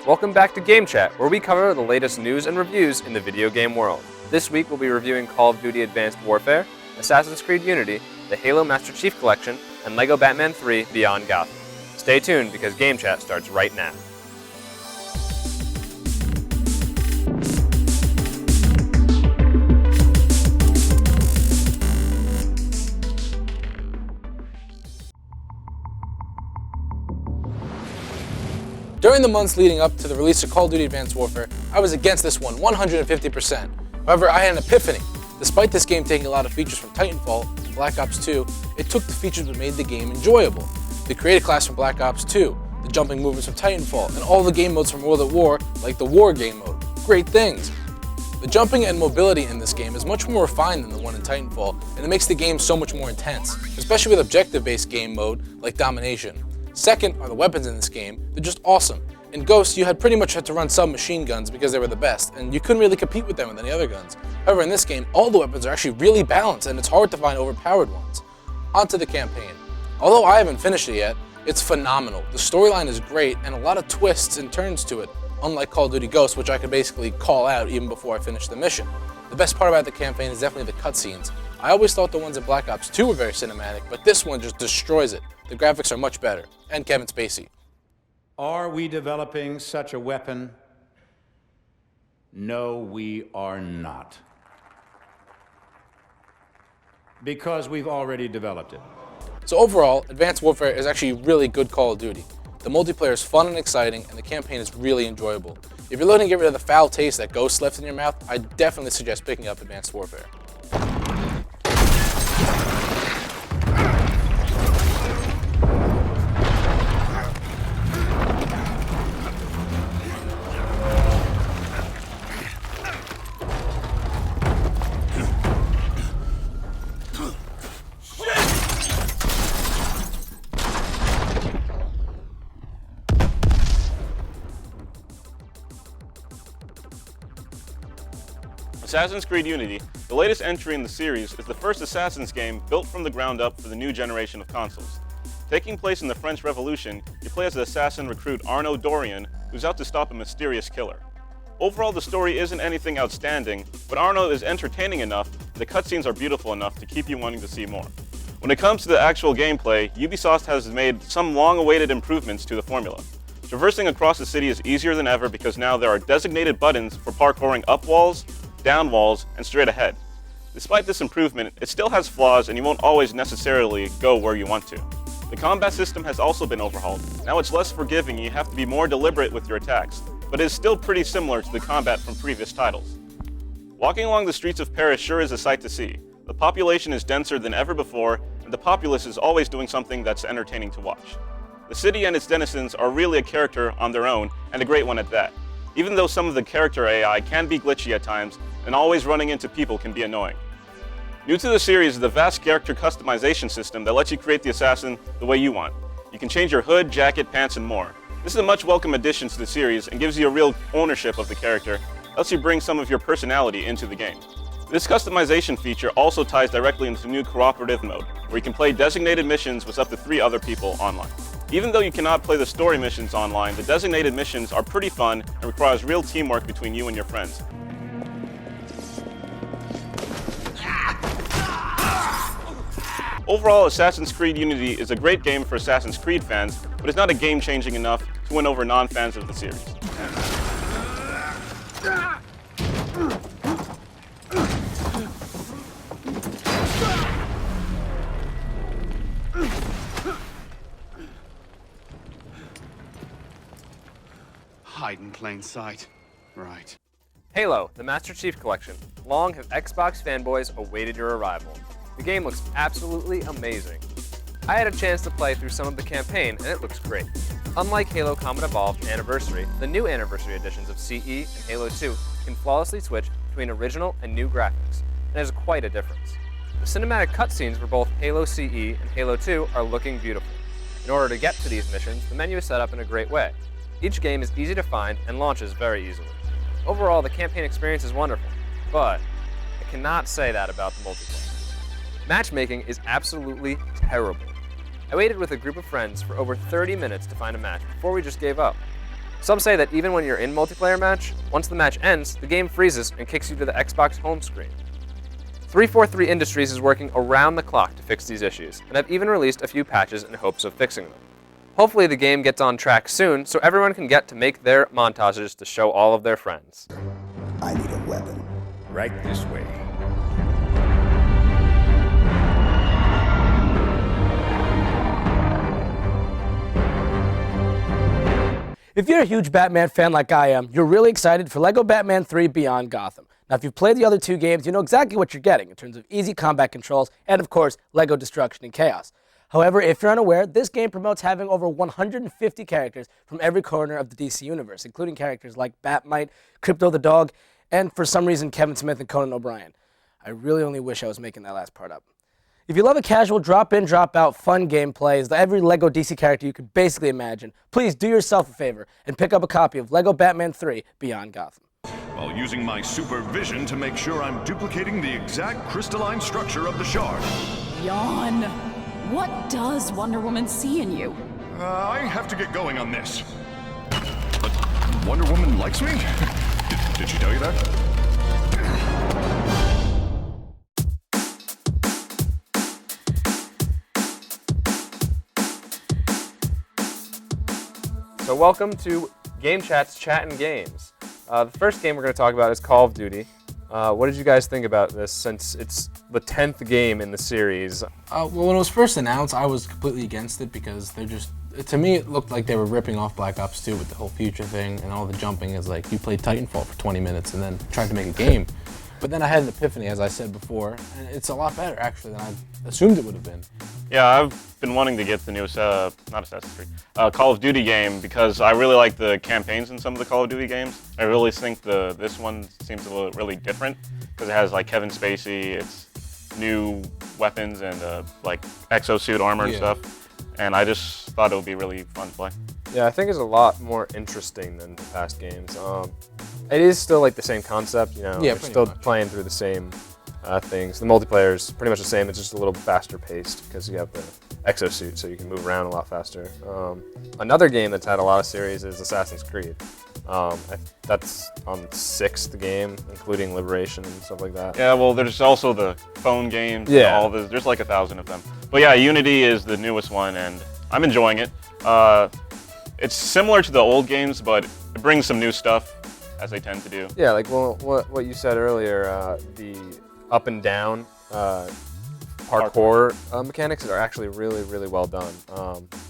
Welcome back to GameChat, where we cover the latest news and reviews in the video game world. This week we'll be reviewing Call of Duty Advanced Warfare, Assassin's Creed Unity, the Halo Master Chief Collection, and LEGO Batman 3 Beyond Gotham. Stay tuned because GameChat starts right now. During the months leading up to the release of Call of Duty Advanced Warfare, I was against this one 150%. However, I had an epiphany. Despite this game taking a lot of features from Titanfall and Black Ops 2, it took the features that made the game enjoyable. The creative class from Black Ops 2, the jumping movements from Titanfall, and all the game modes from World at War, like the War game mode. Great things! The jumping and mobility in this game is much more refined than the one in Titanfall, and it makes the game so much more intense, especially with objective-based game mode like Domination. Second are the weapons in this game. They're just awesome. In Ghost, you pretty much had to run submachine guns because they were the best, and you couldn't really compete with them with any other guns. However, in this game, all the weapons are actually really balanced, and it's hard to find overpowered ones. On to the campaign. Although I haven't finished it yet, it's phenomenal. The storyline is great, and a lot of twists and turns to it, unlike Call of Duty Ghost, which I could basically call out even before I finished the mission. The best part about the campaign is definitely the cutscenes. I always thought the ones in Black Ops 2 were very cinematic, but this one just destroys it. The graphics are much better. And Kevin Spacey. Are we developing such a weapon? No, we are not. Because we've already developed it. So overall, Advanced Warfare is actually really good Call of Duty. The multiplayer is fun and exciting, and the campaign is really enjoyable. If you're looking to get rid of the foul taste that Ghost left in your mouth, I definitely suggest picking up Advanced Warfare. Assassin's Creed Unity, the latest entry in the series, is the first Assassin's game built from the ground up for the new generation of consoles. Taking place in the French Revolution, you play as the assassin recruit Arnaud Dorian, who's out to stop a mysterious killer. Overall, the story isn't anything outstanding, but Arnaud is entertaining enough, and the cutscenes are beautiful enough to keep you wanting to see more. When it comes to the actual gameplay, Ubisoft has made some long-awaited improvements to the formula. Traversing across the city is easier than ever because now there are designated buttons for parkouring up walls, down walls, and straight ahead. Despite this improvement, it still has flaws and you won't always necessarily go where you want to. The combat system has also been overhauled. Now it's less forgiving and you have to be more deliberate with your attacks, but it is still pretty similar to the combat from previous titles. Walking along the streets of Paris sure is a sight to see. The population is denser than ever before, and the populace is always doing something that's entertaining to watch. The city and its denizens are really a character on their own, and a great one at that. Even though some of the character AI can be glitchy at times, and always running into people can be annoying. New to the series is the vast character customization system that lets you create the assassin the way you want. You can change your hood, jacket, pants, and more. This is a much welcome addition to the series and gives you a real ownership of the character, lets you bring some of your personality into the game. This customization feature also ties directly into new cooperative mode, where you can play designated missions with up to 3 other people online. Even though you cannot play the story missions online, the designated missions are pretty fun and requires real teamwork between you and your friends. Overall, Assassin's Creed Unity is a great game for Assassin's Creed fans, but it's not a game-changing enough to win over non-fans of the series. Hide in plain sight. Right. Halo, the Master Chief Collection. Long have Xbox fanboys awaited your arrival. The game looks absolutely amazing. I had a chance to play through some of the campaign, and it looks great. Unlike Halo Combat Evolved Anniversary, the new Anniversary editions of CE and Halo 2 can flawlessly switch between original and new graphics, and there's quite a difference. The cinematic cutscenes for both Halo CE and Halo 2 are looking beautiful. In order to get to these missions, the menu is set up in a great way. Each game is easy to find and launches very easily. Overall, the campaign experience is wonderful, but I cannot say that about the multiplayer. Matchmaking is absolutely terrible. I waited with a group of friends for over 30 minutes to find a match before we just gave up. Some say that even when you're in multiplayer match, once the match ends, the game freezes and kicks you to the Xbox home screen. 343 Industries is working around the clock to fix these issues, and have even released a few patches in hopes of fixing them. Hopefully the game gets on track soon so everyone can get to make their montages to show all of their friends. I need a weapon. Right this way. If you're a huge Batman fan like I am, you're really excited for LEGO Batman 3 Beyond Gotham. Now, if you've played the other two games, you know exactly what you're getting in terms of easy combat controls and, of course, LEGO destruction and chaos. However, if you're unaware, this game promotes having over 150 characters from every corner of the DC universe, including characters like Batmite, Crypto the Dog, and for some reason, Kevin Smith and Conan O'Brien. I really only wish I was making that last part up. If you love a casual drop-in, drop-out, fun gameplay, as every LEGO DC character you could basically imagine, please do yourself a favor and pick up a copy of LEGO Batman 3 Beyond Gotham. While using my supervision to make sure I'm duplicating the exact crystalline structure of the shard. Yawn. What does Wonder Woman see in you? I have to get going on this. But Wonder Woman likes me? Did she tell you that? So welcome to GameChat's Chat and Games. The first game we're going to talk about is Call of Duty. What did you guys think about this, since it's the 10th game in the series? Well, when it was first announced, I was completely against it because they're just, to me, it looked like they were ripping off Black Ops 2 with the whole future thing, and all the jumping is like you played Titanfall for 20 minutes and then tried to make a game. But then I had an epiphany, as I said before, and it's a lot better, actually, than I assumed it would have been. Yeah, I've been wanting to get the new, not Assassin's Creed, Call of Duty game because I really like the campaigns in some of the Call of Duty games. I really think this one seems a little really different because it has like Kevin Spacey, it's new weapons and like exosuit armor and stuff. And I just thought it would be really fun to play. Yeah, I think it's a lot more interesting than the past games. It is still like the same concept, you know. Yeah, we're still playing through the same things. The multiplayer is pretty much the same. It's just a little faster paced because you have the exosuit, so you can move around a lot faster. Another game that's had a lot of series is Assassin's Creed. That's on 6th game, including Liberation and stuff like that. Yeah, well, there's also the phone games. Yeah. And all this. There's like 1,000 of them. But yeah, Unity is the newest one, and I'm enjoying it. It's similar to the old games, but it brings some new stuff, as they tend to do. Yeah, like what you said earlier, the up and down parkour mechanics are actually really, really well done.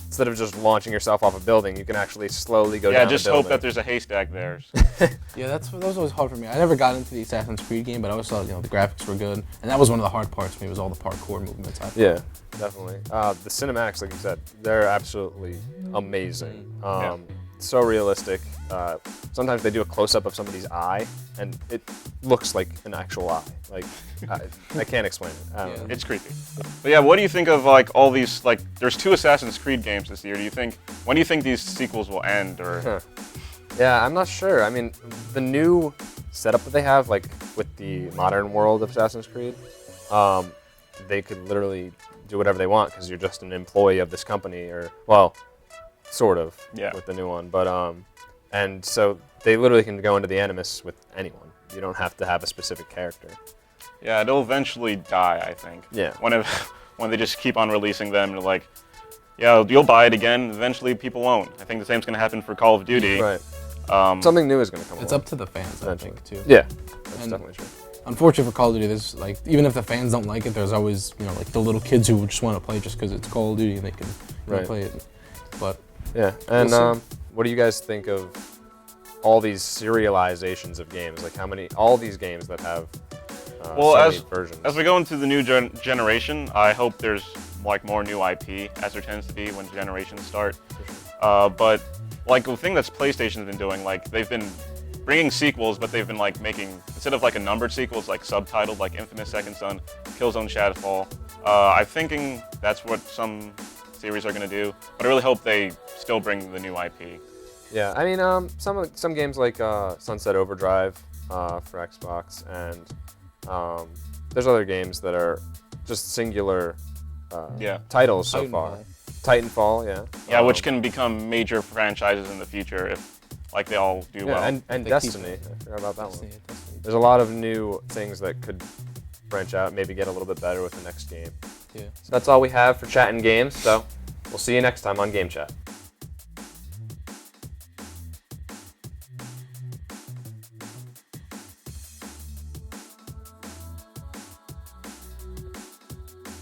Instead of just launching yourself off a building, you can actually slowly go down the building. Yeah, just hope that there's a haystack there. Yeah, that was always hard for me. I never got into the Assassin's Creed game, but I always thought, the graphics were good, and that was one of the hard parts for me, was all the parkour movements. Yeah, definitely. The cinematics, like you said, they're absolutely amazing. So realistic. Sometimes they do a close-up of somebody's eye, and it looks like an actual eye. Like, I can't explain it. It's creepy. But yeah, what do you think of like all these, like, there's 2 Assassin's Creed games this year. When do you think these sequels will end, or? Yeah, I'm not sure. I mean, the new setup that they have, like with the modern world of Assassin's Creed, they could literally do whatever they want because you're just an employee of this company, or, well, sort of, with the new one. But and so they literally can go into the Animus with anyone. You don't have to have a specific character. Yeah, it'll eventually die, I think. Yeah. When they just keep on releasing them, and like, yeah, you'll buy it again. Eventually, people won't. I think the same's gonna happen for Call of Duty. Right. Something new is gonna come. It's up to the fans, I think, too. Yeah, that's definitely true. Unfortunately for Call of Duty, there's like, even if the fans don't like it, there's always, like the little kids who just want to play just because it's Call of Duty and they can play it. But yeah, and what do you guys think of all these serializations of games? Like all these games that have so many versions? As we go into the new generation, I hope there's like more new IP, as there tends to be when generations start. But like the thing that's PlayStation's been doing, like they've been bringing sequels, but they've been like making, instead of like a numbered sequel, it's like subtitled, like Infamous Second Son, Killzone Shadowfall. I'm thinking that's what some series are going to do, but I really hope they still bring the new IP. Yeah, I mean, some games like Sunset Overdrive for Xbox, and there's other games that are just singular titles so far. Titanfall, yeah. Yeah, which can become major franchises in the future if like they all do well. And They keep Destiny. it. I forgot about that Destiny, one. Destiny. There's a lot of new things that could branch out, maybe get a little bit better with the next game. Yeah. So that's all we have for chatting games. So we'll see you next time on Game Chat.